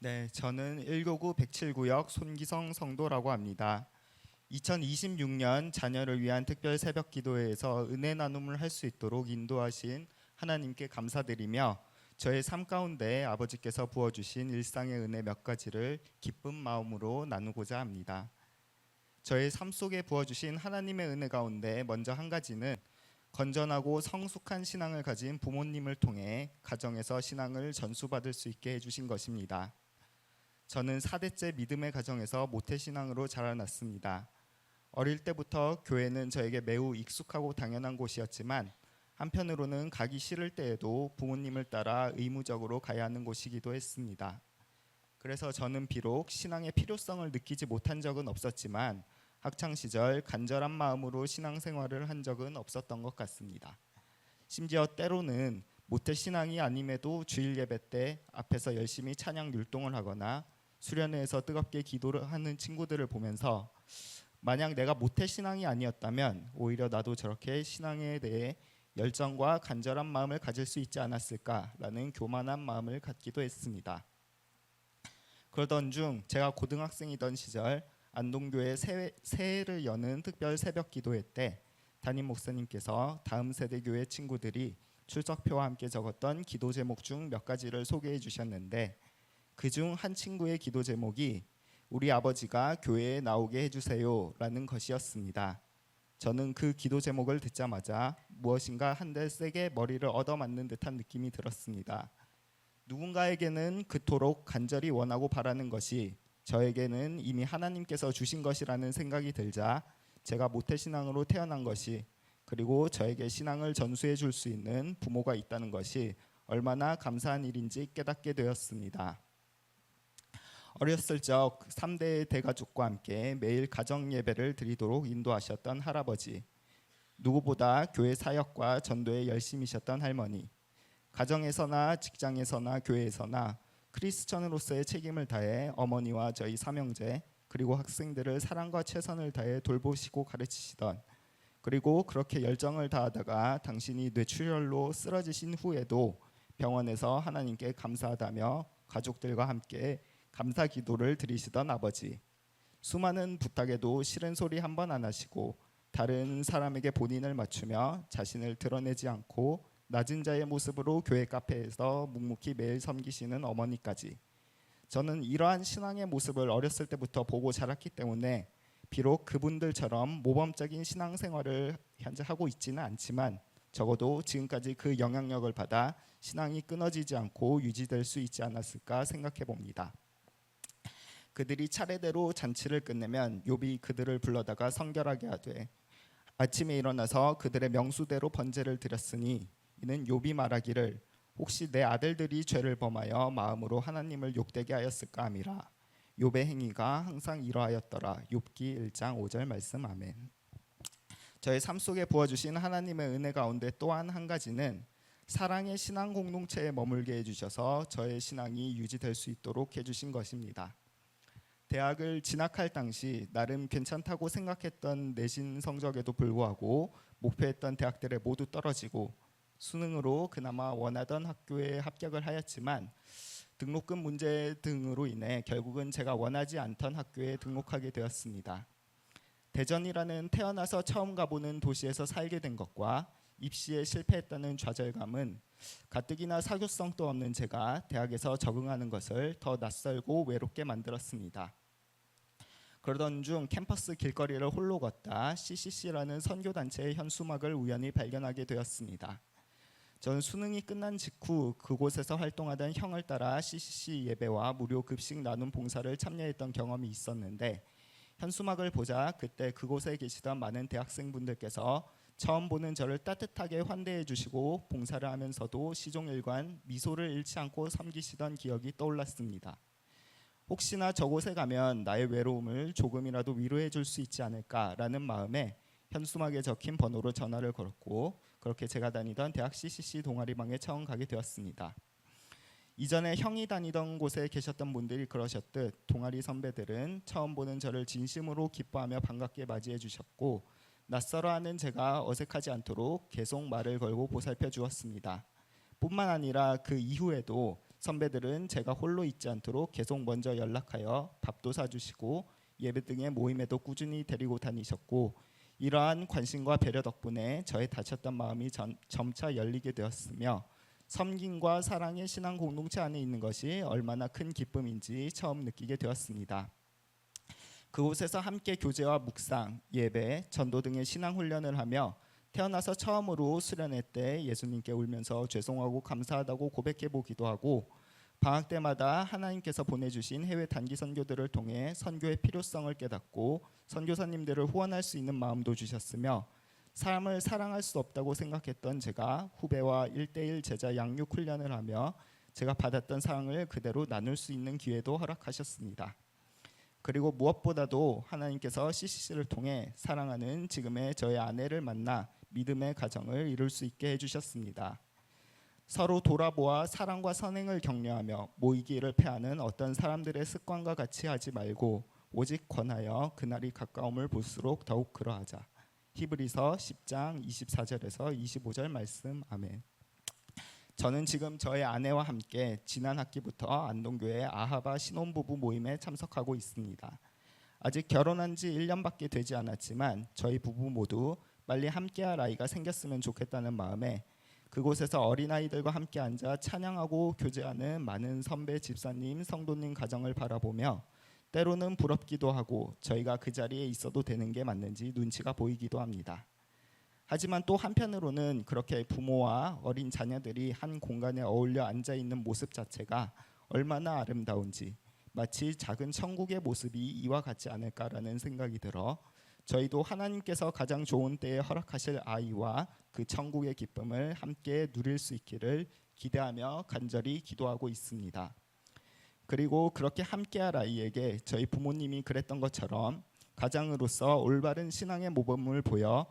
네, 저는 1교구 107구역 손기성 성도라고 합니다. 2026년 자녀를 위한 특별 새벽 기도회에서 은혜 나눔을 할 수 있도록 인도하신 하나님께 감사드리며 저의 삶 가운데 아버지께서 부어주신 일상의 은혜 몇 가지를 기쁜 마음으로 나누고자 합니다. 저의 삶 속에 부어주신 하나님의 은혜 가운데 먼저 한 가지는 건전하고 성숙한 신앙을 가진 부모님을 통해 가정에서 신앙을 전수받을 수 있게 해주신 것입니다. 저는 4대째 믿음의 가정에서 모태신앙으로 자라났습니다. 어릴 때부터 교회는 저에게 매우 익숙하고 당연한 곳이었지만 한편으로는 가기 싫을 때에도 부모님을 따라 의무적으로 가야 하는 곳이기도 했습니다. 그래서 저는 비록 신앙의 필요성을 느끼지 못한 적은 없었지만 학창시절 간절한 마음으로 신앙생활을 한 적은 없었던 것 같습니다. 심지어 때로는 모태신앙이 아님에도 주일 예배 때 앞에서 열심히 찬양 율동을 하거나 수련회에서 뜨겁게 기도를 하는 친구들을 보면서 만약 내가 모태신앙이 아니었다면 오히려 나도 저렇게 신앙에 대해 열정과 간절한 마음을 가질 수 있지 않았을까라는 교만한 마음을 갖기도 했습니다. 그러던 중 제가 고등학생이던 시절 안동교회 새해를 여는 특별 새벽 기도회 때 담임 목사님께서 다음 세대 교회 친구들이 출석표와 함께 적었던 기도 제목 중 몇 가지를 소개해 주셨는데 그중 한 친구의 기도 제목이 우리 아버지가 교회에 나오게 해주세요 라는 것이었습니다. 저는 그 기도 제목을 듣자마자 무엇인가 한 대 세게 머리를 얻어맞는 듯한 느낌이 들었습니다. 누군가에게는 그토록 간절히 원하고 바라는 것이 저에게는 이미 하나님께서 주신 것이라는 생각이 들자 제가 모태신앙으로 태어난 것이 그리고 저에게 신앙을 전수해 줄 수 있는 부모가 있다는 것이 얼마나 감사한 일인지 깨닫게 되었습니다. 어렸을 적 3대 대가족과 함께 매일 가정 예배를 드리도록 인도하셨던 할아버지, 누구보다 교회 사역과 전도에 열심이셨던 할머니, 가정에서나 직장에서나 교회에서나 크리스천으로서의 책임을 다해 어머니와 저희 삼형제 그리고 학생들을 사랑과 최선을 다해 돌보시고 가르치시던 그리고 그렇게 열정을 다하다가 당신이 뇌출혈로 쓰러지신 후에도 병원에서 하나님께 감사하다며 가족들과 함께 감사 기도를 드리시던 아버지, 수많은 부탁에도 싫은 소리 한 번 안 하시고 다른 사람에게 본인을 맞추며 자신을 드러내지 않고 낮은 자의 모습으로 교회 카페에서 묵묵히 매일 섬기시는 어머니까지 저는 이러한 신앙의 모습을 어렸을 때부터 보고 자랐기 때문에 비록 그분들처럼 모범적인 신앙생활을 현재 하고 있지는 않지만 적어도 지금까지 그 영향력을 받아 신앙이 끊어지지 않고 유지될 수 있지 않았을까 생각해 봅니다. 그들이 차례대로 잔치를 끝내면 욥이 그들을 불러다가 성결하게 하되 아침에 일어나서 그들의 명수대로 번제를 드렸으니 이는 욥이 말하기를 혹시 내 아들들이 죄를 범하여 마음으로 하나님을 욕되게 하였을까 함이라. 욥의 행위가 항상 이러하였더라. 욥기 1장 5절 말씀. 아멘. 저의 삶 속에 부어주신 하나님의 은혜 가운데 또한 한 가지는 사랑의 신앙 공동체에 머물게 해주셔서 저의 신앙이 유지될 수 있도록 해주신 것입니다. 대학을 진학할 당시 나름 괜찮다고 생각했던 내신 성적에도 불구하고 목표했던 대학들에 모두 떨어지고 수능으로 그나마 원하던 학교에 합격을 하였지만 등록금 문제 등으로 인해 결국은 제가 원하지 않던 학교에 등록하게 되었습니다. 대전이라는 태어나서 처음 가보는 도시에서 살게 된 것과 입시에 실패했다는 좌절감은 가뜩이나 사교성도 없는 제가 대학에서 적응하는 것을 더 낯설고 외롭게 만들었습니다. 그러던 중 캠퍼스 길거리를 홀로 걷다 CCC라는 선교단체의 현수막을 우연히 발견하게 되었습니다. 저는 수능이 끝난 직후 그곳에서 활동하던 형을 따라 CCC 예배와 무료 급식 나눔 봉사를 참여했던 경험이 있었는데 현수막을 보자 그때 그곳에 계시던 많은 대학생분들께서 처음 보는 저를 따뜻하게 환대해 주시고 봉사를 하면서도 시종일관 미소를 잃지 않고 섬기시던 기억이 떠올랐습니다. 혹시나 저곳에 가면 나의 외로움을 조금이라도 위로해 줄 수 있지 않을까라는 마음에 현수막에 적힌 번호로 전화를 걸었고 그렇게 제가 다니던 대학 CCC 동아리방에 처음 가게 되었습니다. 이전에 형이 다니던 곳에 계셨던 분들이 그러셨듯 동아리 선배들은 처음 보는 저를 진심으로 기뻐하며 반갑게 맞이해 주셨고 낯설어하는 제가 어색하지 않도록 계속 말을 걸고 보살펴 주었습니다. 뿐만 아니라 그 이후에도 선배들은 제가 홀로 있지 않도록 계속 먼저 연락하여 밥도 사주시고 예배 등의 모임에도 꾸준히 데리고 다니셨고, 이러한 관심과 배려 덕분에 저의 닫혔던 마음이 점차 열리게 되었으며, 섬김과 사랑의 신앙 공동체 안에 있는 것이 얼마나 큰 기쁨인지 처음 느끼게 되었습니다. 그곳에서 함께 교제와 묵상, 예배, 전도 등의 신앙 훈련을 하며 태어나서 처음으로 수련회 때 예수님께 울면서 죄송하고 감사하다고 고백해 보기도 하고, 방학 때마다 하나님께서 보내주신 해외 단기 선교들을 통해 선교의 필요성을 깨닫고 선교사님들을 후원할 수 있는 마음도 주셨으며, 사람을 사랑할 수 없다고 생각했던 제가 후배와 1:1 제자 양육 훈련을 하며 제가 받았던 사랑을 그대로 나눌 수 있는 기회도 허락하셨습니다. 그리고 무엇보다도 하나님께서 CCC를 통해 사랑하는 지금의 저의 아내를 만나 믿음의 가정을 이룰 수 있게 해주셨습니다. 서로 돌아보아 사랑과 선행을 격려하며 모이기를 패하는 어떤 사람들의 습관과 같이 하지 말고 오직 권하여 그날이 가까움을 볼수록 더욱 그러하자. 히브리서 10장 24절에서 25절 말씀. 아멘. 저는 지금 저의 아내와 함께 지난 학기부터 안동교회 아하바 신혼부부 모임에 참석하고 있습니다. 아직 결혼한 지 1년밖에 되지 않았지만 저희 부부 모두 빨리 함께할 아이가 생겼으면 좋겠다는 마음에 그곳에서 어린아이들과 함께 앉아 찬양하고 교제하는 많은 선배 집사님, 성도님 가정을 바라보며 때로는 부럽기도 하고 저희가 그 자리에 있어도 되는 게 맞는지 눈치가 보이기도 합니다. 하지만 또 한편으로는 그렇게 부모와 어린 자녀들이 한 공간에 어울려 앉아있는 모습 자체가 얼마나 아름다운지, 마치 작은 천국의 모습이 이와 같지 않을까라는 생각이 들어 저희도 하나님께서 가장 좋은 때에 허락하실 아이와 그 천국의 기쁨을 함께 누릴 수 있기를 기대하며 간절히 기도하고 있습니다. 그리고 그렇게 함께할 아이에게 저희 부모님이 그랬던 것처럼 가장으로서 올바른 신앙의 모범을 보여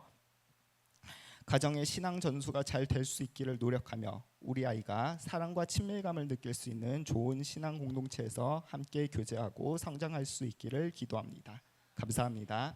가정의 신앙 전수가 잘 될 수 있기를 노력하며 우리 아이가 사랑과 친밀감을 느낄 수 있는 좋은 신앙 공동체에서 함께 교제하고 성장할 수 있기를 기도합니다. 감사합니다.